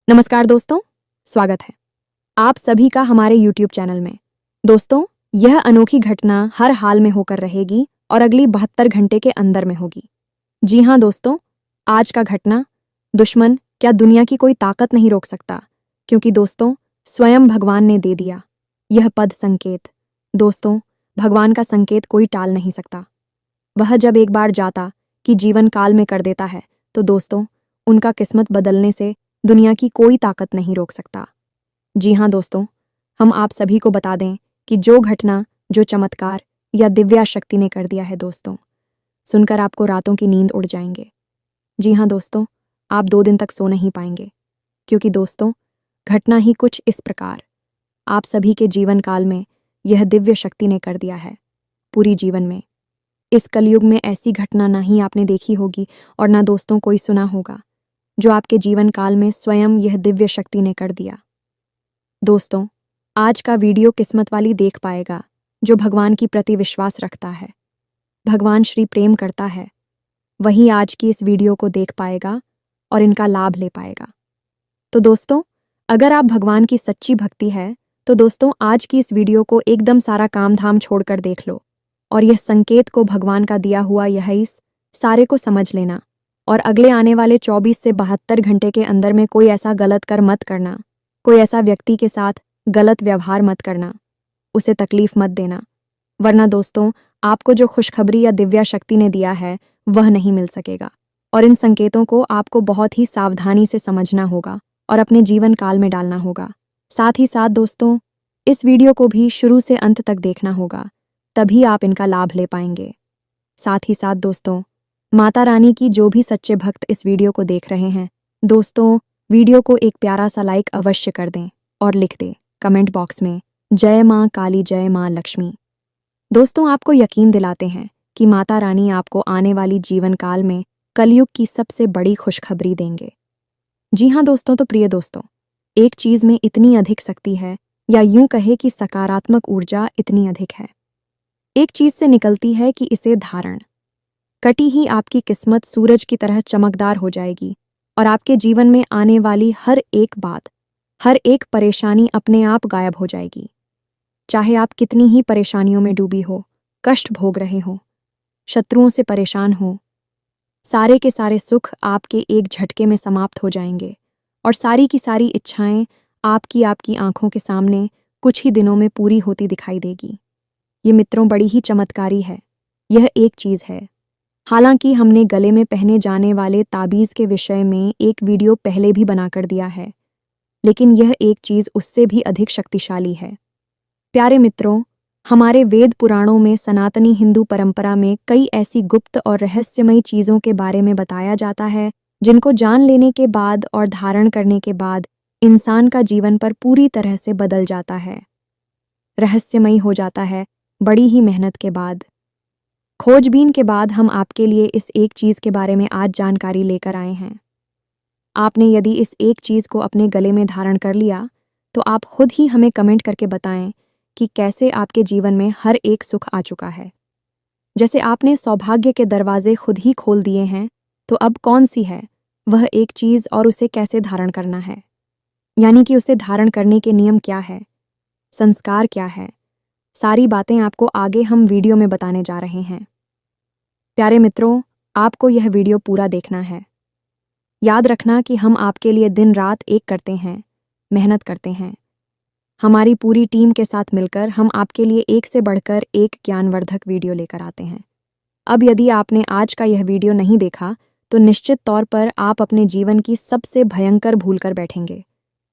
नमस्कार दोस्तों, स्वागत है आप सभी का हमारे YouTube चैनल में। दोस्तों, यह अनोखी घटना हर हाल में होकर रहेगी और अगली 72 घंटे के अंदर में होगी। जी हाँ दोस्तों, आज का घटना दुश्मन क्या दुनिया की कोई ताकत नहीं रोक सकता, क्योंकि दोस्तों स्वयं भगवान ने दे दिया यह पद संकेत। दोस्तों, भगवान का संकेत कोई टाल नहीं सकता। वह जब एक बार जाता कि जीवन काल में कर देता है, तो दोस्तों उनका किस्मत बदलने से दुनिया की कोई ताकत नहीं रोक सकता। जी हाँ दोस्तों, हम आप सभी को बता दें कि जो घटना, जो चमत्कार या दिव्या शक्ति ने कर दिया है दोस्तों, सुनकर आपको रातों की नींद उड़ जाएंगे। जी हाँ दोस्तों, आप 2 दिन तक सो नहीं पाएंगे, क्योंकि दोस्तों घटना ही कुछ इस प्रकार आप सभी के जीवन काल में यह दिव्य शक्ति ने कर दिया है। पूरी जीवन में इस कलयुग में ऐसी घटना ना ही आपने देखी होगी और ना दोस्तों कोई सुना होगा, जो आपके जीवन काल में स्वयं यह दिव्य शक्ति ने कर दिया। दोस्तों, आज का वीडियो किस्मत वाली देख पाएगा जो भगवान की प्रति विश्वास रखता है, भगवान श्री प्रेम करता है, वही आज की इस वीडियो को देख पाएगा और इनका लाभ ले पाएगा। तो दोस्तों, अगर आप भगवान की सच्ची भक्ति है तो दोस्तों आज की इस वीडियो को एकदम सारा काम धाम छोड़कर देख लो और यह संकेत को भगवान का दिया हुआ यह इस सारे को समझ लेना और अगले आने वाले 24 से 72 घंटे के अंदर में कोई ऐसा गलत कर मत करना, कोई ऐसा व्यक्ति के साथ गलत व्यवहार मत करना, उसे तकलीफ मत देना, वरना दोस्तों आपको जो खुशखबरी या दिव्या शक्ति ने दिया है वह नहीं मिल सकेगा। और इन संकेतों को आपको बहुत ही सावधानी से समझना होगा और अपने जीवन काल में डालना होगा। साथ ही साथ दोस्तों इस वीडियो को भी शुरू से अंत तक देखना होगा, तभी आप इनका लाभ ले पाएंगे। साथ ही साथ दोस्तों माता रानी की जो भी सच्चे भक्त इस वीडियो को देख रहे हैं, दोस्तों वीडियो को एक प्यारा सा लाइक अवश्य कर दें और लिख दें कमेंट बॉक्स में जय माँ काली, जय माँ लक्ष्मी। दोस्तों आपको यकीन दिलाते हैं कि माता रानी आपको आने वाली जीवन काल में कलयुग की सबसे बड़ी खुशखबरी देंगे। जी हाँ दोस्तों, तो प्रिय दोस्तों, एक चीज में इतनी अधिक शक्ति है, या यूं कहे कि सकारात्मक ऊर्जा इतनी अधिक है, एक चीज से निकलती है कि इसे धारण कटी ही आपकी किस्मत सूरज की तरह चमकदार हो जाएगी और आपके जीवन में आने वाली हर एक बात, हर एक परेशानी अपने आप गायब हो जाएगी। चाहे आप कितनी ही परेशानियों में डूबी हो, कष्ट भोग रहे हो, शत्रुओं से परेशान हो, सारे के सारे सुख आपके एक झटके में समाप्त हो जाएंगे और सारी की सारी इच्छाएं आपकी आंखों के सामने कुछ ही दिनों में पूरी होती दिखाई देगी। ये मित्रों बड़ी ही चमत्कारी है। यह एक चीज है। हालांकि हमने गले में पहने जाने वाले ताबीज के विषय में एक वीडियो पहले भी बनाकर दिया है, लेकिन यह एक चीज उससे भी अधिक शक्तिशाली है। प्यारे मित्रों, हमारे वेद पुराणों में, सनातनी हिंदू परंपरा में कई ऐसी गुप्त और रहस्यमयी चीजों के बारे में बताया जाता है, जिनको जान लेने के बाद और धारण करने के बाद इंसान का जीवन पर पूरी तरह से बदल जाता है, रहस्यमयी हो जाता है। बड़ी ही मेहनत के बाद, खोजबीन के बाद हम आपके लिए इस एक चीज के बारे में आज जानकारी लेकर आए हैं। आपने यदि इस एक चीज को अपने गले में धारण कर लिया तो आप खुद ही हमें कमेंट करके बताएं कि कैसे आपके जीवन में हर एक सुख आ चुका है। जैसे आपने सौभाग्य के दरवाजे खुद ही खोल दिए हैं, तो अब कौन सी है वह एक चीज और उसे कैसे धारण करना है, यानी कि उसे धारण करने के नियम क्या है, संस्कार क्या है, सारी बातें आपको आगे हम वीडियो में बताने जा रहे हैं। प्यारे मित्रों, आपको यह वीडियो पूरा देखना है। याद रखना कि हम आपके लिए दिन रात एक करते हैं, मेहनत करते हैं। हमारी पूरी टीम के साथ मिलकर हम आपके लिए एक से बढ़कर एक ज्ञानवर्धक वीडियो लेकर आते हैं। अब यदि आपने आज का यह वीडियो नहीं देखा तो निश्चित तौर पर आप अपने जीवन की सबसे भयंकर भूल कर बैठेंगे,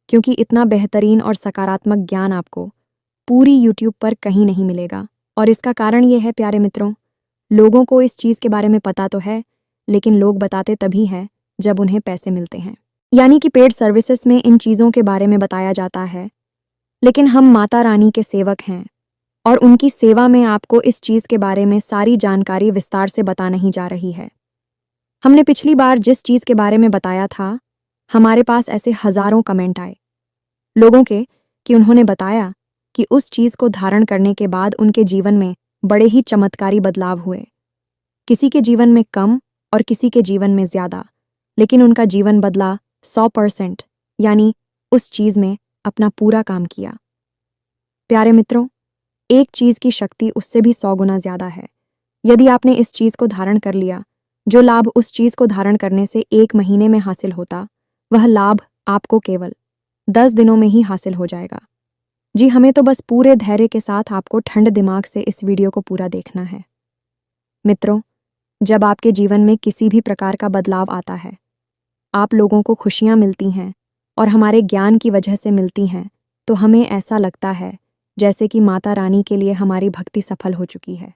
क्योंकि इतना बेहतरीन और सकारात्मक ज्ञान आपको पूरी YouTube पर कहीं नहीं मिलेगा। और इसका कारण यह है प्यारे मित्रों, लोगों को इस चीज़ के बारे में पता तो है, लेकिन लोग बताते तभी है जब उन्हें पैसे मिलते हैं, यानी कि पेड सर्विसेज में इन चीज़ों के बारे में बताया जाता है। लेकिन हम माता रानी के सेवक हैं और उनकी सेवा में आपको इस चीज़ के बारे में सारी जानकारी विस्तार से बता नहीं जा रही है। हमने पिछली बार जिस चीज़ के बारे में बताया था, हमारे पास ऐसे हजारों कमेंट आए लोगों के कि उन्होंने बताया कि उस चीज़ को धारण करने के बाद उनके जीवन में बड़े ही चमत्कारी बदलाव हुए। किसी के जीवन में कम और किसी के जीवन में ज़्यादा, लेकिन उनका जीवन बदला 100%, यानी उस चीज में अपना पूरा काम किया। प्यारे मित्रों, एक चीज की शक्ति उससे भी 100 गुना ज्यादा है। यदि आपने इस चीज को धारण कर लिया, जो लाभ उस चीज को धारण करने से 1 महीने में हासिल होता, वह लाभ आपको केवल 10 दिनों में ही हासिल हो जाएगा। जी, हमें तो बस पूरे धैर्य के साथ आपको ठंड दिमाग से इस वीडियो को पूरा देखना है। मित्रों, जब आपके जीवन में किसी भी प्रकार का बदलाव आता है, आप लोगों को खुशियां मिलती हैं और हमारे ज्ञान की वजह से मिलती हैं, तो हमें ऐसा लगता है जैसे कि माता रानी के लिए हमारी भक्ति सफल हो चुकी है।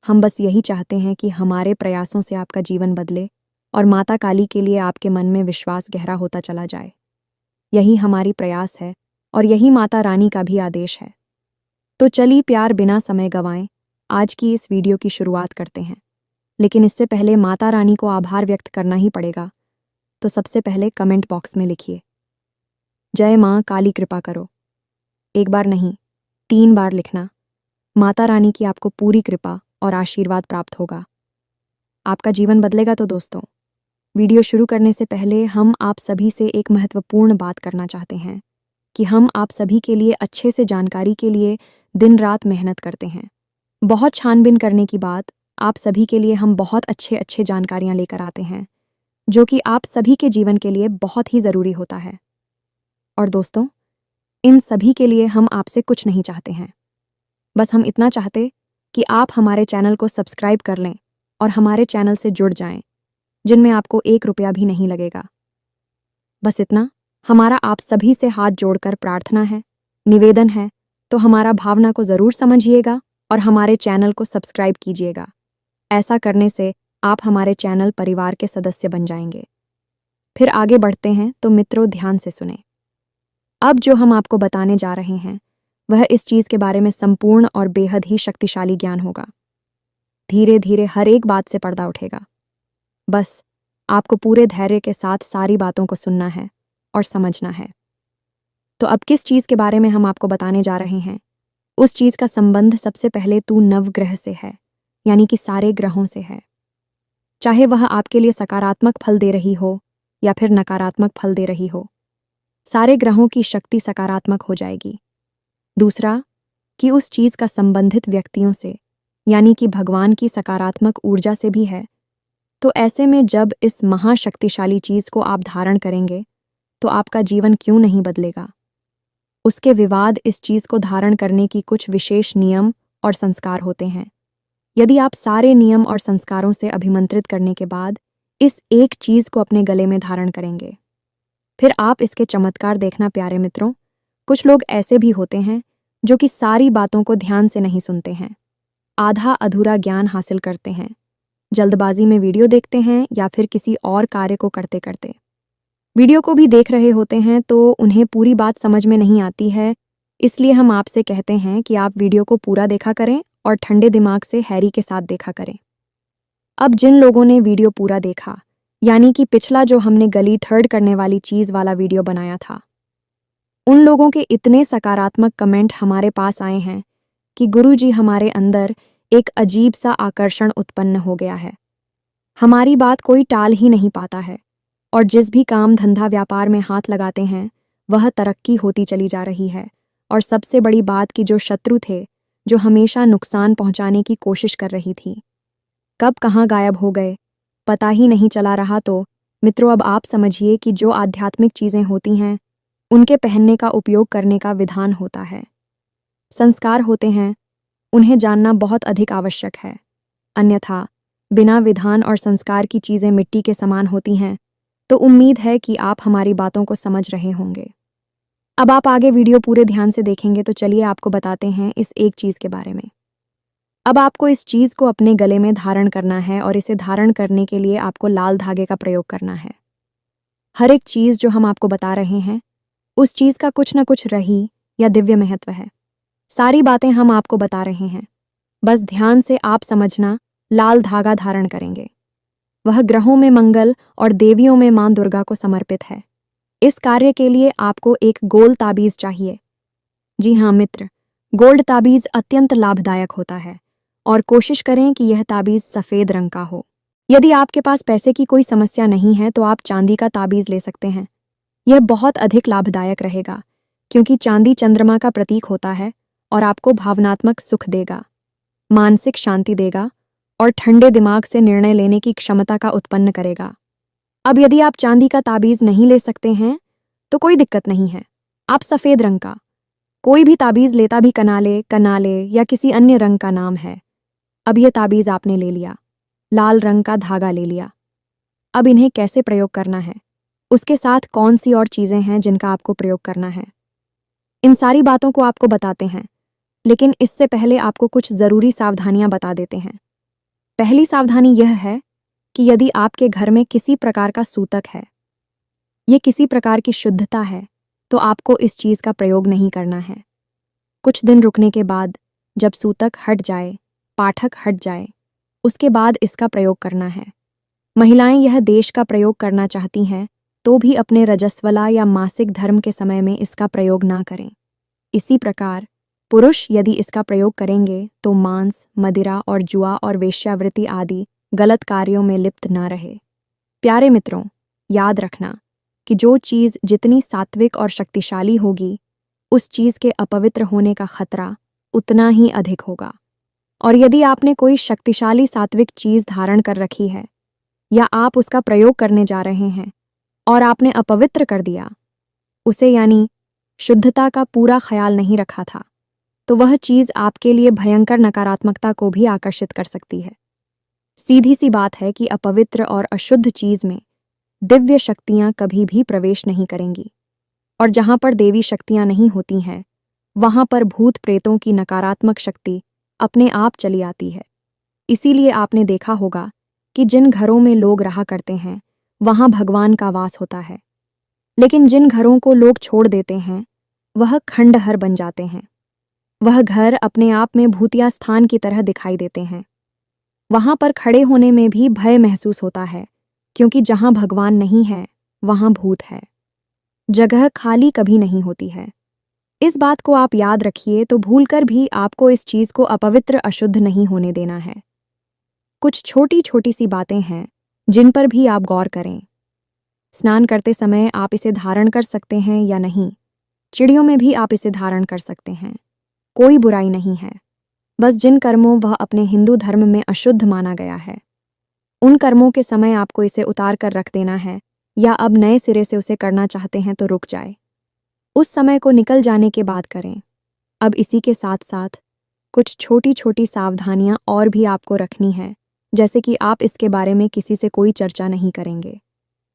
हम बस यही चाहते हैं कि हमारे प्रयासों से आपका जीवन बदले और माता काली के लिए आपके मन में विश्वास गहरा होता चला जाए। यही हमारी प्रयास है और यही माता रानी का भी आदेश है। तो चलिए प्यार, बिना समय गंवाएं आज की इस वीडियो की शुरुआत करते हैं। लेकिन इससे पहले माता रानी को आभार व्यक्त करना ही पड़ेगा। तो सबसे पहले कमेंट बॉक्स में लिखिए, जय माँ काली कृपा करो। 1 बार नहीं, 3 बार लिखना। माता रानी की आपको पूरी कृपा और आशीर्वाद प्राप्त होगा। आपका जीवन बदलेगा। तो दोस्तों, वीडियो शुरू करने से पहले हम आप सभी से एक महत्वपूर्ण बात करना चाहते हैं कि हम आप सभी के लिए अच्छे से जानकारी के लिए दिन रात मेहनत करते हैं। बहुत छानबीन करने की बाद आप सभी के लिए हम बहुत अच्छे जानकारियां लेकर आते हैं, जो कि आप सभी के जीवन के लिए बहुत ही ज़रूरी होता है। और दोस्तों, इन सभी के लिए हम आपसे कुछ नहीं चाहते हैं। बस हम इतना चाहते कि आप हमारे चैनल को सब्सक्राइब कर लें और हमारे चैनल से जुड़ जाएं, जिनमें आपको 1 रुपया भी नहीं लगेगा। बस इतना हमारा आप सभी से हाथ जोड़कर प्रार्थना है, निवेदन है। तो हमारा भावना को ज़रूर समझिएगा और हमारे चैनल को सब्सक्राइब कीजिएगा। ऐसा करने से आप हमारे चैनल परिवार के सदस्य बन जाएंगे। फिर आगे बढ़ते हैं। तो मित्रों, ध्यान से सुने। अब जो हम आपको बताने जा रहे हैं, वह इस चीज़ के बारे में संपूर्ण और बेहद ही शक्तिशाली ज्ञान होगा। धीरे धीरे हर एक बात से पर्दा उठेगा। बस आपको पूरे धैर्य के साथ सारी बातों को सुनना है और समझना है। तो अब किस चीज़ के बारे में हम आपको बताने जा रहे हैं, उस चीज़ का संबंध सबसे पहले तू नवग्रह से है, यानी कि सारे ग्रहों से है। चाहे वह आपके लिए सकारात्मक फल दे रही हो या फिर नकारात्मक फल दे रही हो, सारे ग्रहों की शक्ति सकारात्मक हो जाएगी। दूसरा, कि उस चीज़ का संबंधित व्यक्तियों से, यानी कि भगवान की सकारात्मक ऊर्जा से भी है। तो ऐसे में जब इस महाशक्तिशाली चीज़ को आप धारण करेंगे, तो आपका जीवन क्यों नहीं बदलेगा। उसके विवाद इस चीज़ को धारण करने की कुछ विशेष नियम और संस्कार होते हैं। यदि आप सारे नियम और संस्कारों से अभिमंत्रित करने के बाद इस एक चीज़ को अपने गले में धारण करेंगे, फिर आप इसके चमत्कार देखना। प्यारे मित्रों, कुछ लोग ऐसे भी होते हैं जो कि सारी बातों को ध्यान से नहीं सुनते हैं, आधा अधूरा ज्ञान हासिल करते हैं, जल्दबाजी में वीडियो देखते हैं या फिर किसी और कार्य को करते करते वीडियो को भी देख रहे होते हैं, तो उन्हें पूरी बात समझ में नहीं आती है। इसलिए हम आपसे कहते हैं कि आप वीडियो को पूरा देखा करें और ठंडे दिमाग से हैरी के साथ देखा करें। अब जिन लोगों ने वीडियो पूरा देखा, यानी कि पिछला जो हमने गली ठर्ड करने वाली चीज़ वाला वीडियो बनाया था, उन लोगों के इतने सकारात्मक कमेंट हमारे पास आए हैं कि गुरुजी, हमारे अंदर एक अजीब सा आकर्षण उत्पन्न हो गया है। हमारी बात कोई टाल ही नहीं पाता है और जिस भी काम धंधा व्यापार में हाथ लगाते हैं, वह तरक्की होती चली जा रही है। और सबसे बड़ी बात कि जो शत्रु थे, जो हमेशा नुकसान पहुंचाने की कोशिश कर रही थी, कब कहाँ गायब हो गए, पता ही नहीं चला रहा। तो मित्रों, अब आप समझिए कि जो आध्यात्मिक चीज़ें होती हैं, उनके पहनने का उपयोग करने का विधान होता है, संस्कार होते हैं, उन्हें जानना बहुत अधिक आवश्यक है। अन्यथा बिना विधान और संस्कार की चीज़ें मिट्टी के समान होती हैं। तो उम्मीद है कि आप हमारी बातों को समझ रहे होंगे। अब आप आगे वीडियो पूरे ध्यान से देखेंगे। तो चलिए आपको बताते हैं इस एक चीज़ के बारे में। अब आपको इस चीज़ को अपने गले में धारण करना है और इसे धारण करने के लिए आपको लाल धागे का प्रयोग करना है। हर एक चीज़ जो हम आपको बता रहे हैं, उस चीज़ का कुछ न कुछ रही या दिव्य महत्व है। सारी बातें हम आपको बता रहे हैं, बस ध्यान से आप समझना। लाल धागा धारण करेंगे, वह ग्रहों में मंगल और देवियों में मां दुर्गा को समर्पित है। इस कार्य के लिए आपको एक गोल ताबीज चाहिए। जी हाँ मित्र, गोल्ड ताबीज अत्यंत लाभदायक होता है और कोशिश करें कि यह ताबीज सफ़ेद रंग का हो। यदि आपके पास पैसे की कोई समस्या नहीं है, तो आप चांदी का ताबीज ले सकते हैं। यह बहुत अधिक लाभदायक रहेगा क्योंकि चांदी चंद्रमा का प्रतीक होता है और आपको भावनात्मक सुख देगा, मानसिक शांति देगा और ठंडे दिमाग से निर्णय लेने की क्षमता का उत्पन्न करेगा। अब यदि आप चांदी का ताबीज नहीं ले सकते हैं तो कोई दिक्कत नहीं है। आप सफ़ेद रंग का कोई भी ताबीज लेता भी कनाले या किसी अन्य रंग का नाम है। अब यह ताबीज आपने ले लिया, लाल रंग का धागा ले लिया। अब इन्हें कैसे प्रयोग करना है, उसके साथ कौन सी और चीज़ें हैं जिनका आपको प्रयोग करना है, इन सारी बातों को आपको बताते हैं। लेकिन इससे पहले आपको कुछ ज़रूरी सावधानियां बता देते हैं। पहली सावधानी यह है कि यदि आपके घर में किसी प्रकार का सूतक है, ये किसी प्रकार की शुद्धता है, तो आपको इस चीज़ का प्रयोग नहीं करना है। कुछ दिन रुकने के बाद जब सूतक हट जाए, पाठक हट जाए, उसके बाद इसका प्रयोग करना है। महिलाएं यह देश का प्रयोग करना चाहती हैं तो भी अपने रजस्वला या मासिक धर्म के समय में इसका प्रयोग ना करें। इसी प्रकार पुरुष यदि इसका प्रयोग करेंगे तो मांस, मदिरा और जुआ और वेश्यावृत्ति आदि गलत कार्यों में लिप्त ना रहे। प्यारे मित्रों, याद रखना कि जो चीज़ जितनी सात्विक और शक्तिशाली होगी, उस चीज़ के अपवित्र होने का खतरा उतना ही अधिक होगा। और यदि आपने कोई शक्तिशाली सात्विक चीज़ धारण कर रखी है या आप उसका प्रयोग करने जा रहे हैं और आपने अपवित्र कर दिया उसे, यानी शुद्धता का पूरा ख्याल नहीं रखा था, तो वह चीज़ आपके लिए भयंकर नकारात्मकता को भी आकर्षित कर सकती है। सीधी सी बात है कि अपवित्र और अशुद्ध चीज़ में दिव्य शक्तियाँ कभी भी प्रवेश नहीं करेंगी, और जहाँ पर देवी शक्तियाँ नहीं होती हैं वहाँ पर भूत प्रेतों की नकारात्मक शक्ति अपने आप चली आती है। इसीलिए आपने देखा होगा कि जिन घरों में लोग रहा करते हैं वहाँ भगवान का वास होता है, लेकिन जिन घरों को लोग छोड़ देते हैं वह खंडहर बन जाते हैं। वह घर अपने आप में भूतिया स्थान की तरह दिखाई देते हैं। वहाँ पर खड़े होने में भी भय महसूस होता है, क्योंकि जहाँ भगवान नहीं है वहाँ भूत है। जगह खाली कभी नहीं होती है। इस बात को आप याद रखिए, तो भूलकर भी आपको इस चीज़ को अपवित्र अशुद्ध नहीं होने देना है। कुछ छोटी छोटी सी बातें हैं जिन पर भी आप गौर करें। स्नान करते समय आप इसे धारण कर सकते हैं या नहीं, चिड़ियों में भी आप इसे धारण कर सकते हैं, कोई बुराई नहीं है। बस जिन कर्मों वह अपने हिंदू धर्म में अशुद्ध माना गया है, उन कर्मों के समय आपको इसे उतार कर रख देना है, या अब नए सिरे से उसे करना चाहते हैं तो रुक जाए, उस समय को निकल जाने के बाद करें। अब इसी के साथ साथ कुछ छोटी छोटी सावधानियां और भी आपको रखनी है, जैसे कि आप इसके बारे में किसी से कोई चर्चा नहीं करेंगे।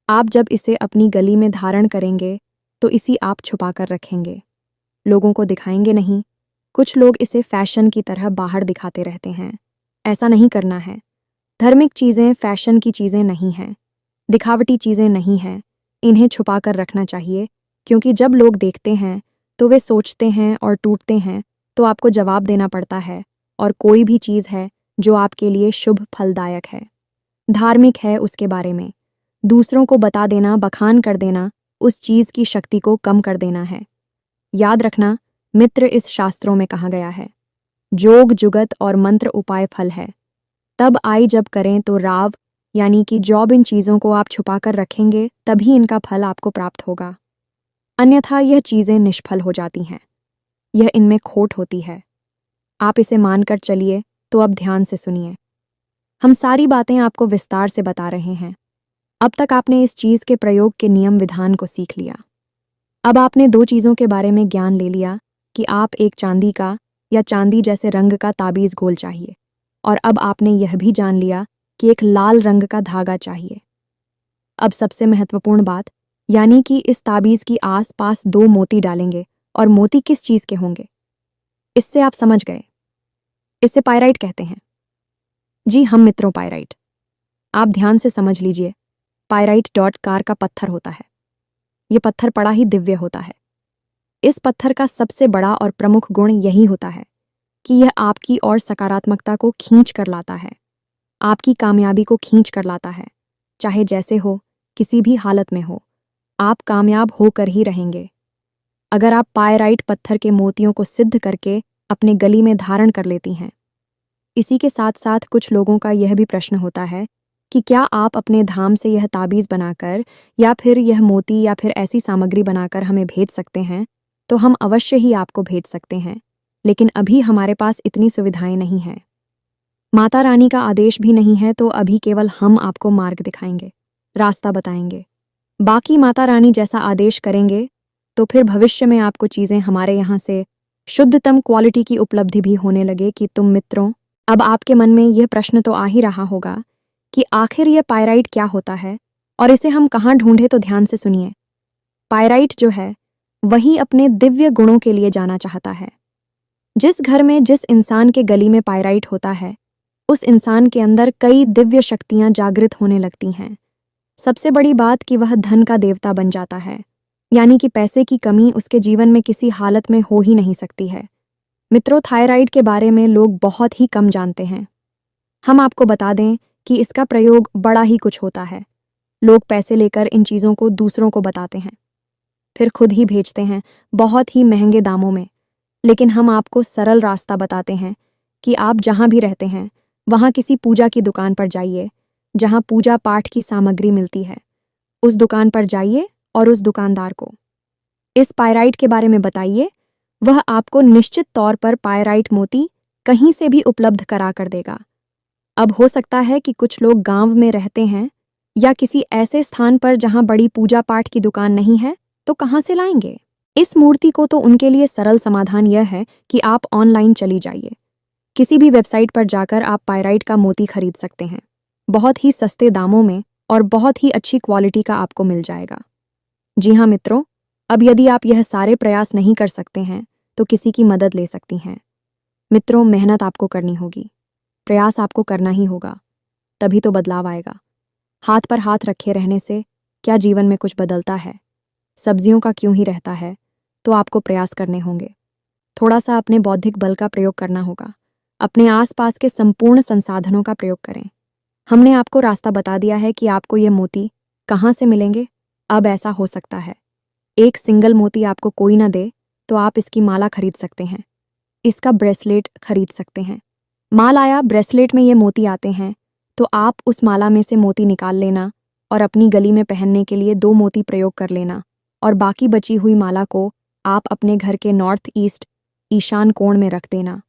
आप जब इसे अपनी गली में धारण करेंगे तो इसी आप छुपा कर रखेंगे, लोगों को दिखाएंगे नहीं। कुछ लोग इसे फैशन की तरह बाहर दिखाते रहते हैं, ऐसा नहीं करना है। धार्मिक चीज़ें फैशन की चीज़ें नहीं हैं, दिखावटी चीज़ें नहीं हैं, इन्हें छुपा कर रखना चाहिए, क्योंकि जब लोग देखते हैं तो वे सोचते हैं और टूटते हैं, तो आपको जवाब देना पड़ता है। और कोई भी चीज़ है जो आपके लिए शुभ फलदायक है, धार्मिक है, उसके बारे में दूसरों को बता देना, बखान कर देना, उस चीज़ की शक्ति को कम कर देना है। याद रखना मित्र, इस शास्त्रों में कहा गया है, जोग जुगत और मंत्र उपाय फल है। तब आई जब करें तो राव, यानी कि जॉब इन चीज़ों को आप छुपा कर रखेंगे तभी इनका फल आपको प्राप्त होगा, अन्यथा यह चीज़ें निष्फल हो जाती हैं, यह इनमें खोट होती है। आप इसे मानकर चलिए। तो अब ध्यान से सुनिए, हम सारी बातें आपको विस्तार से बता रहे हैं। अब तक आपने इस चीज़ के प्रयोग के नियम विधान को सीख लिया। अब आपने दो चीज़ों के बारे में ज्ञान ले लिया कि आप एक चांदी का या चांदी जैसे रंग का ताबीज़ गोल चाहिए, और अब आपने यह भी जान लिया कि एक लाल रंग का धागा चाहिए। अब सबसे महत्वपूर्ण बात, यानी कि इस ताबीज़ की आस पास 2 मोती डालेंगे, और मोती किस चीज़ के होंगे, इससे आप समझ गए। इसे पायराइट कहते हैं। जी हम मित्रों, पायराइट, आप ध्यान से समझ लीजिए, पायराइट कार का पत्थर होता है। ये पत्थर बड़ा ही दिव्य होता है। इस पत्थर का सबसे बड़ा और प्रमुख गुण यही होता है कि यह आपकी और सकारात्मकता को खींच कर लाता है, आपकी कामयाबी को खींच कर लाता है। चाहे जैसे हो, किसी भी हालत में हो, आप कामयाब होकर ही रहेंगे। अगर आप पायराइट पत्थर के मोतियों को सिद्ध करके अपने गली में धारण कर लेती हैं। इसी के साथ साथ कुछ लोगों का यह भी प्रश्न होता है कि क्या आप अपने धाम से यह ताबीज़ बनाकर या फिर यह मोती या फिर ऐसी सामग्री बनाकर हमें भेज सकते हैं, तो हम अवश्य ही आपको भेज सकते हैं, लेकिन अभी हमारे पास इतनी सुविधाएं नहीं हैं। माता रानी का आदेश भी नहीं है, तो अभी केवल हम आपको मार्ग दिखाएंगे, रास्ता बताएंगे। बाकी माता रानी जैसा आदेश करेंगे तो फिर भविष्य में आपको चीज़ें हमारे यहाँ से शुद्धतम क्वालिटी की उपलब्धि भी होने लगे। कि तुम मित्रों, अब आपके मन में यह प्रश्न तो आ ही रहा होगा कि आखिर यह पायराइट क्या होता है और इसे हम कहाँ ढूंढे। तो ध्यान से सुनिए। पायराइट जो है वही अपने दिव्य गुणों के लिए जाना चाहता है। जिस घर में जिस इंसान के गली में पायराइट होता है, उस इंसान के अंदर कई दिव्य शक्तियां जागृत होने लगती हैं। सबसे बड़ी बात कि वह धन का देवता बन जाता है, यानी कि पैसे की कमी उसके जीवन में किसी हालत में हो ही नहीं सकती है। मित्रों, थायराइड के बारे में लोग बहुत ही कम जानते हैं। हम आपको बता दें कि इसका प्रयोग बड़ा ही कुछ होता है। लोग पैसे लेकर इन चीज़ों को दूसरों को बताते हैं, फिर खुद ही भेजते हैं बहुत ही महंगे दामों में। लेकिन हम आपको सरल रास्ता बताते हैं कि आप जहाँ भी रहते हैं वहाँ किसी पूजा की दुकान पर जाइए, जहाँ पूजा पाठ की सामग्री मिलती है। उस दुकान पर जाइए और उस दुकानदार को इस पायराइट के बारे में बताइए। वह आपको निश्चित तौर पर पायराइट मोती कहीं से भी उपलब्ध करा कर देगा। अब हो सकता है कि कुछ लोग गांव में रहते हैं या किसी ऐसे स्थान पर जहां बड़ी पूजा पाठ की दुकान नहीं है, तो कहां से लाएंगे इस मूर्ति को। तो उनके लिए सरल समाधान यह है कि आप ऑनलाइन चली जाइए। किसी भी वेबसाइट पर जाकर आप पायराइट का मोती खरीद सकते हैं, बहुत ही सस्ते दामों में और बहुत ही अच्छी क्वालिटी का आपको मिल जाएगा। जी हाँ मित्रों, अब यदि आप यह सारे प्रयास नहीं कर सकते हैं तो किसी की मदद ले सकती हैं। मित्रों, मेहनत आपको करनी होगी, प्रयास आपको करना ही होगा, तभी तो बदलाव आएगा। हाथ पर हाथ रखे रहने से क्या जीवन में कुछ बदलता है? सब्जियों का क्यों ही रहता है? तो आपको प्रयास करने होंगे। थोड़ा सा अपने बौद्धिक बल का प्रयोग करना होगा। अपने आसपास के संपूर्ण संसाधनों का प्रयोग करें। हमने आपको रास्ता बता दिया है कि आपको ये मोती कहाँ से मिलेंगे। अब ऐसा हो सकता है एक सिंगल मोती आपको कोई ना दे, तो आप इसकी माला खरीद सकते हैं, इसका ब्रेसलेट खरीद सकते हैं। माला या ब्रेसलेट में ये मोती आते हैं, तो आप उस माला में से मोती निकाल लेना और अपनी गली में पहनने के लिए 2 मोती प्रयोग कर लेना, और बाकी बची हुई माला को आप अपने घर के नॉर्थ ईस्ट ईशान कोण में रख देना।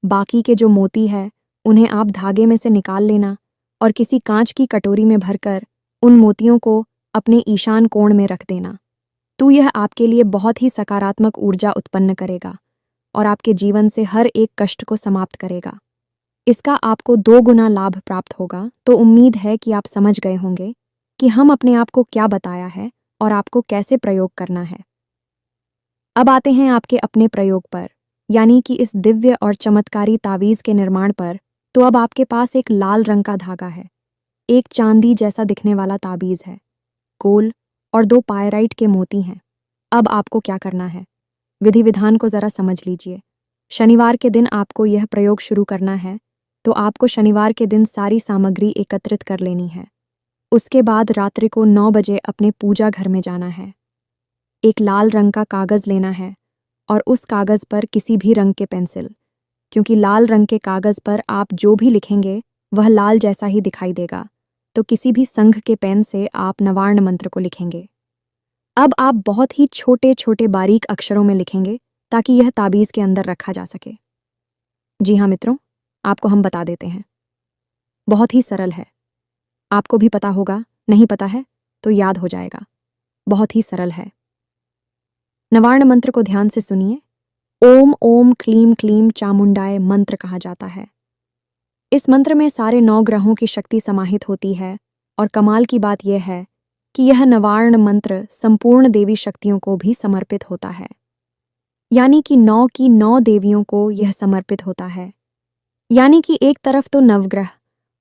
बाकी के जो मोती है उन्हें आप धागे में से निकाल लेना और किसी कांच की कटोरी में भरकर उन मोतियों को अपने ईशान कोण में रख देना। तो यह आपके लिए बहुत ही सकारात्मक ऊर्जा उत्पन्न करेगा और आपके जीवन से हर एक कष्ट को समाप्त करेगा। इसका आपको 2 गुना लाभ प्राप्त होगा। तो उम्मीद है कि आप समझ गए होंगे कि हम अपने आप को क्या बताया है और आपको कैसे प्रयोग करना है। अब आते हैं आपके अपने प्रयोग पर, यानी कि इस दिव्य और चमत्कारी तावीज़ के निर्माण पर। तो अब आपके पास एक लाल रंग का धागा है, एक चांदी जैसा दिखने वाला ताबीज़ है, गोल, और 2 पायराइट के मोती हैं। अब आपको क्या करना है, विधि विधान को ज़रा समझ लीजिए। शनिवार के दिन आपको यह प्रयोग शुरू करना है, तो आपको शनिवार के दिन सारी सामग्री एकत्रित कर लेनी है। उसके बाद रात्रि को 9 बजे अपने पूजा घर में जाना है। एक लाल रंग का कागज़ लेना है और उस कागज़ पर किसी भी रंग के पेंसिल, क्योंकि लाल रंग के कागज़ पर आप जो भी लिखेंगे वह लाल जैसा ही दिखाई देगा, तो किसी भी संघ के पेन से आप नवार्ण मंत्र को लिखेंगे। अब आप बहुत ही छोटे छोटे बारीक अक्षरों में लिखेंगे ताकि यह ताबीज़ के अंदर रखा जा सके। जी हाँ मित्रों, आपको हम बता देते हैं, बहुत ही सरल है। आपको भी पता होगा, नहीं पता है तो याद हो जाएगा। बहुत ही सरल है। नवार्ण मंत्र को ध्यान से सुनिए। ओम ओम क्लीम क्लीम चामुंडाय मंत्र कहा जाता है। इस मंत्र में सारे 9 ग्रहों की शक्ति समाहित होती है, और कमाल की बात यह है कि यह नवार्ण मंत्र संपूर्ण देवी शक्तियों को भी समर्पित होता है, यानी कि 9 की 9 देवियों को यह समर्पित होता है। यानी कि एक तरफ तो नवग्रह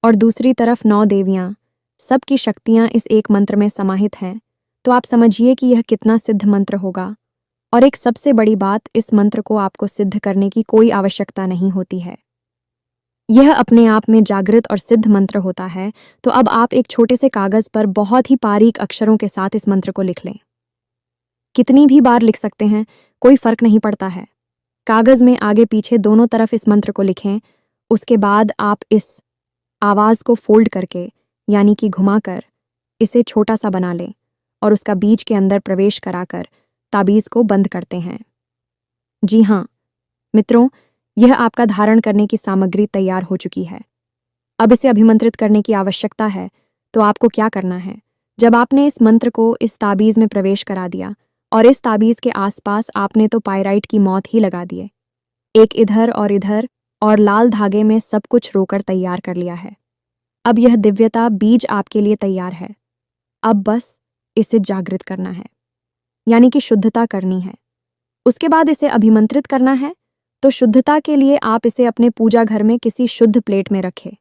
और दूसरी तरफ 9 देवियां, सबकी शक्तियां इस एक मंत्र में समाहित हैं। तो आप समझिए कि यह कितना सिद्ध मंत्र होगा। और एक सबसे बड़ी बात, इस मंत्र को आपको सिद्ध करने की कोई आवश्यकता नहीं होती है, यह अपने आप में जागृत और सिद्ध मंत्र होता है। तो अब आप एक छोटे से कागज पर बहुत ही बारीक अक्षरों के साथ इस मंत्र को लिख लें। कितनी भी बार लिख सकते हैं, कोई फर्क नहीं पड़ता है। कागज में आगे पीछे दोनों तरफ इस मंत्र को लिखें। उसके बाद आप इस आवाज़ को फोल्ड करके यानी कि घुमाकर इसे छोटा सा बना लें और उसका बीज के अंदर प्रवेश कराकर ताबीज़ को बंद करते हैं। जी हाँ मित्रों, यह आपका धारण करने की सामग्री तैयार हो चुकी है। अब इसे अभिमंत्रित करने की आवश्यकता है। तो आपको क्या करना है? जब आपने इस मंत्र को इस ताबीज़ में प्रवेश करा दिया और इस ताबीज़ के आसपास आपने तो पायराइट की मौत ही लगा दिए, एक इधर और लाल धागे में सब कुछ रोकर तैयार कर लिया है। अब यह दिव्यता बीज आपके लिए तैयार है। अब बस इसे जागृत करना है, यानी कि शुद्धता करनी है। उसके बाद इसे अभिमंत्रित करना है। तो शुद्धता के लिए आप इसे अपने पूजा घर में किसी शुद्ध प्लेट में रखें,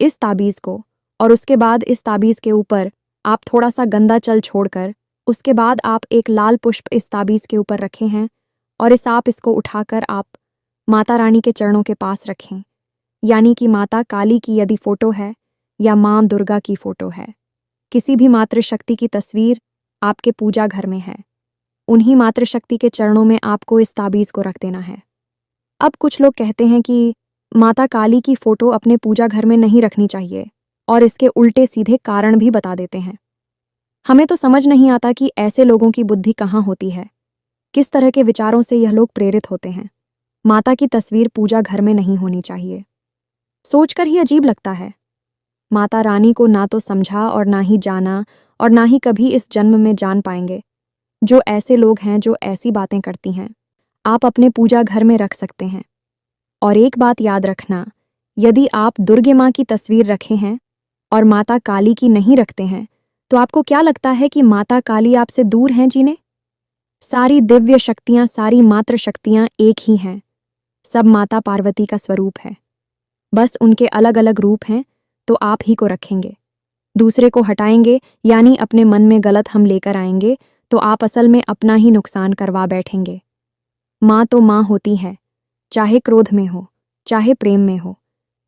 इस ताबीज़ को, और उसके बाद इस ताबीज़ के ऊपर आप थोड़ा सा गंदा जल छोड़कर उसके बाद आप एक लाल पुष्प इस ताबीज़ के ऊपर रखे हैं और इसको उठाकर आप माता रानी के चरणों के पास रखें, यानी कि माता काली की यदि फोटो है या माँ दुर्गा की फोटो है, किसी भी मातृशक्ति की तस्वीर आपके पूजा घर में है, उन्हीं मातृशक्ति के चरणों में आपको इस ताबीज़ को रख देना है। अब कुछ लोग कहते हैं कि माता काली की फोटो अपने पूजा घर में नहीं रखनी चाहिए और इसके उल्टे सीधे कारण भी बता देते हैं। हमें तो समझ नहीं आता कि ऐसे लोगों की बुद्धि कहाँ होती है, किस तरह के विचारों से यह लोग प्रेरित होते हैं। माता की तस्वीर पूजा घर में नहीं होनी चाहिए, सोचकर ही अजीब लगता है। माता रानी को ना तो समझा और ना ही जाना और ना ही कभी इस जन्म में जान पाएंगे जो ऐसे लोग हैं जो ऐसी बातें करती हैं। आप अपने पूजा घर में रख सकते हैं। और एक बात याद रखना, यदि आप दुर्गे माँ की तस्वीर रखे हैं और माता काली की नहीं रखते हैं, तो आपको क्या लगता है कि माता काली आपसे दूर हैं जीने? सारी दिव्य शक्तियाँ, सारी मातृ शक्तियाँ एक ही हैं। सब माता पार्वती का स्वरूप है, बस उनके अलग अलग रूप हैं। तो आप ही को रखेंगे, दूसरे को हटाएंगे, यानी अपने मन में गलत हम लेकर आएंगे, तो आप असल में अपना ही नुकसान करवा बैठेंगे। माँ तो माँ होती है, चाहे क्रोध में हो, चाहे प्रेम में हो,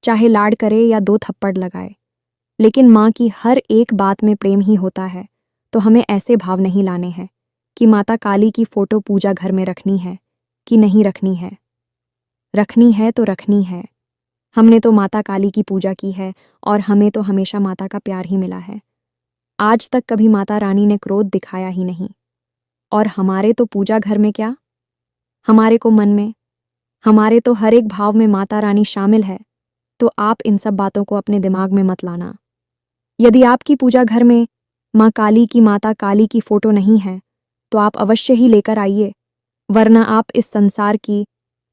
चाहे लाड करे या 2 थप्पड़ लगाए, लेकिन माँ की हर एक बात में प्रेम ही होता है। तो हमें ऐसे भाव नहीं लाने हैं कि माता काली की फोटो पूजा घर में रखनी है कि नहीं रखनी है। रखनी है तो रखनी है। हमने तो माता काली की पूजा की है और हमें तो हमेशा माता का प्यार ही मिला है। आज तक कभी माता रानी ने क्रोध दिखाया ही नहीं। और हमारे तो पूजा घर में क्या, हमारे को मन में, हमारे तो हर एक भाव में माता रानी शामिल है। तो आप इन सब बातों को अपने दिमाग में मत लाना। यदि आपकी पूजा घर में माँ काली की, माता काली की फोटो नहीं है, तो आप अवश्य ही लेकर आइए, वरना आप इस संसार की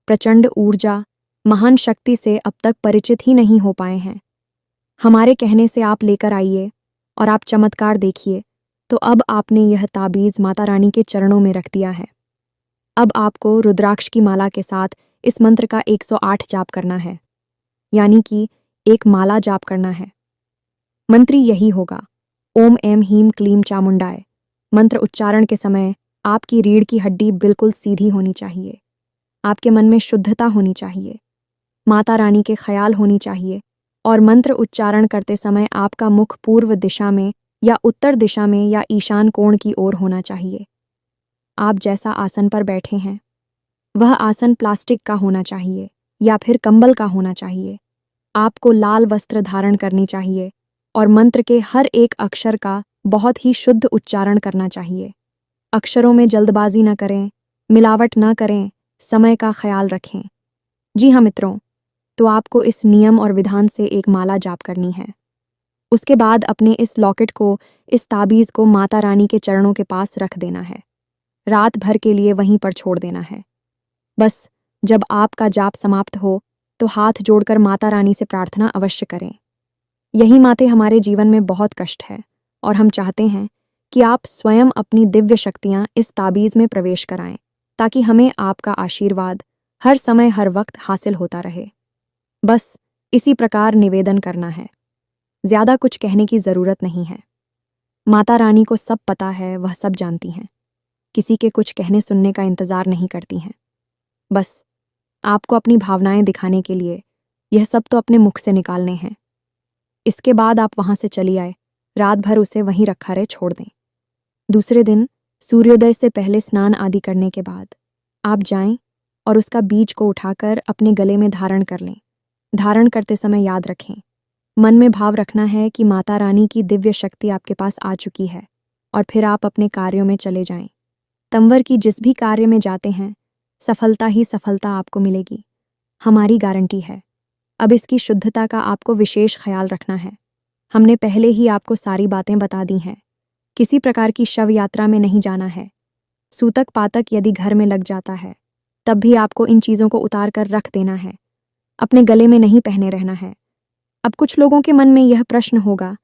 प्रचंड ऊर्जा, महान शक्ति से अब तक परिचित ही नहीं हो पाए हैं। हमारे कहने से आप लेकर आइए और आप चमत्कार देखिए। तो अब आपने यह ताबीज़ माता रानी के चरणों में रख दिया है। अब आपको रुद्राक्ष की माला के साथ इस मंत्र का 108 जाप करना है, यानी कि एक माला जाप करना है। मंत्र यही होगा, ओम ऐं ह्रीं क्लीं चामुंडाय। मंत्र उच्चारण के समय आपकी रीढ़ की हड्डी बिल्कुल सीधी होनी चाहिए, आपके मन में शुद्धता होनी चाहिए, माता रानी के ख्याल होनी चाहिए, और मंत्र उच्चारण करते समय आपका मुख पूर्व दिशा में या उत्तर दिशा में या ईशान कोण की ओर होना चाहिए। आप जैसा आसन पर बैठे हैं वह आसन प्लास्टिक का होना चाहिए या फिर कंबल का होना चाहिए। आपको लाल वस्त्र धारण करनी चाहिए और मंत्र के हर एक अक्षर का बहुत ही शुद्ध उच्चारण करना चाहिए। अक्षरों में जल्दबाजी न करें, मिलावट न करें, समय का ख्याल रखें। जी हाँ मित्रों, तो आपको इस नियम और विधान से एक माला जाप करनी है। उसके बाद अपने इस लॉकेट को, इस ताबीज़ को माता रानी के चरणों के पास रख देना है, रात भर के लिए वहीं पर छोड़ देना है। बस जब आपका जाप समाप्त हो तो हाथ जोड़कर माता रानी से प्रार्थना अवश्य करें। यही माते हमारे जीवन में बहुत कष्ट है और हम चाहते हैं कि आप स्वयं अपनी दिव्य शक्तियाँ इस ताबीज़ में प्रवेश कराएं, ताकि हमें आपका आशीर्वाद हर समय हर वक्त हासिल होता रहे। बस इसी प्रकार निवेदन करना है, ज़्यादा कुछ कहने की ज़रूरत नहीं है। माता रानी को सब पता है, वह सब जानती हैं, किसी के कुछ कहने सुनने का इंतज़ार नहीं करती हैं। बस आपको अपनी भावनाएं दिखाने के लिए यह सब तो अपने मुख से निकालने हैं। इसके बाद आप वहाँ से चली आए, रात भर उसे वहीं रखा रहे, छोड़ दें। दूसरे दिन सूर्योदय से पहले स्नान आदि करने के बाद आप जाएं और उसका बीज को उठाकर अपने गले में धारण कर लें। धारण करते समय याद रखें, मन में भाव रखना है कि माता रानी की दिव्य शक्ति आपके पास आ चुकी है और फिर आप अपने कार्यों में चले जाएं। तंवर की जिस भी कार्य में जाते हैं, सफलता ही सफलता आपको मिलेगी, हमारी गारंटी है। अब इसकी शुद्धता का आपको विशेष ख्याल रखना है। हमने पहले ही आपको सारी बातें बता दी हैं। किसी प्रकार की शव यात्रा में नहीं जाना है। सूतक पातक यदि घर में लग जाता है तब भी आपको इन चीज़ों को उतार कर रख देना है, अपने गले में नहीं पहने रहना है। अब कुछ लोगों के मन में यह प्रश्न होगा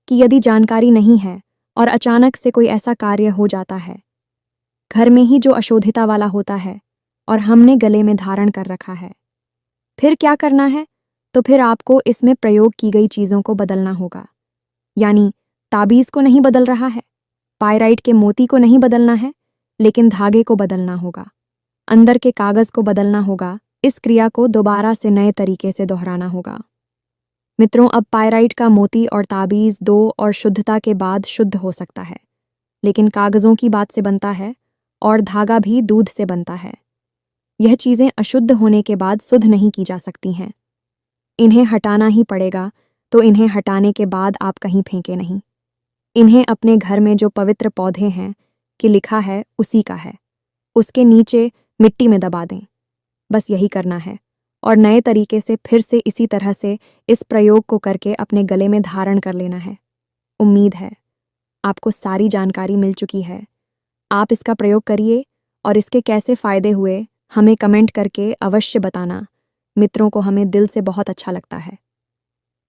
कि यदि जानकारी नहीं है और अचानक से कोई ऐसा कार्य हो जाता है घर में ही जो अशोधिता वाला होता है और हमने गले में धारण कर रखा है, फिर क्या करना है? तो फिर आपको इसमें प्रयोग की गई चीज़ों को बदलना होगा। यानी ताबीज़ को नहीं बदल रहा है, पायराइट के मोती को नहीं बदलना है, लेकिन धागे को बदलना होगा, अंदर के कागज़ को बदलना होगा। इस क्रिया को दोबारा से नए तरीके से दोहराना होगा। मित्रों, अब पायराइट का मोती और ताबीज़ 2 और शुद्धता के बाद शुद्ध हो सकता है, लेकिन कागज़ों की बात से बनता है और धागा भी दूध से बनता है। यह चीज़ें अशुद्ध होने के बाद शुद्ध नहीं की जा सकती हैं। इन्हें हटाना ही पड़ेगा, तो इन्हें हटाने के बाद आप कहीं फेंके नहीं। इन्हें अपने घर में जो पवित्र पौधे हैं कि लिखा है उसी का है, उसके नीचे मिट्टी में दबा दें। बस यही करना है और नए तरीके से फिर से इसी तरह से इस प्रयोग को करके अपने गले में धारण कर लेना है। उम्मीद है आपको सारी जानकारी मिल चुकी है। आप इसका प्रयोग करिए और इसके कैसे फ़ायदे हुए हमें कमेंट करके अवश्य बताना। मित्रों को हमें दिल से बहुत अच्छा लगता है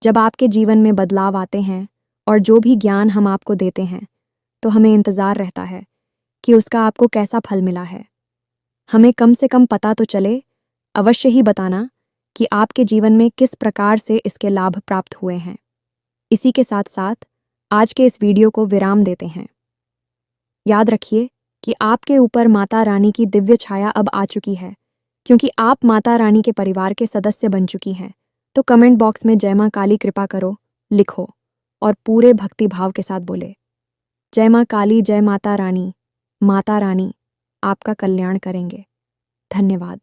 जब आपके जीवन में बदलाव आते हैं और जो भी ज्ञान हम आपको देते हैं तो हमें इंतज़ार रहता है कि उसका आपको कैसा फल मिला है। हमें कम से कम पता तो चले, अवश्य ही बताना कि आपके जीवन में किस प्रकार से इसके लाभ प्राप्त हुए हैं। इसी के साथ साथ आज के इस वीडियो को विराम देते हैं। याद रखिए कि आपके ऊपर माता रानी की दिव्य छाया अब आ चुकी है, क्योंकि आप माता रानी के परिवार के सदस्य बन चुकी हैं। तो कमेंट बॉक्स में जय मां काली कृपा करो लिखो और पूरे भक्ति भाव के साथ बोले, जय मां काली, जय माता रानी। माता रानी आपका कल्याण करेंगे। धन्यवाद।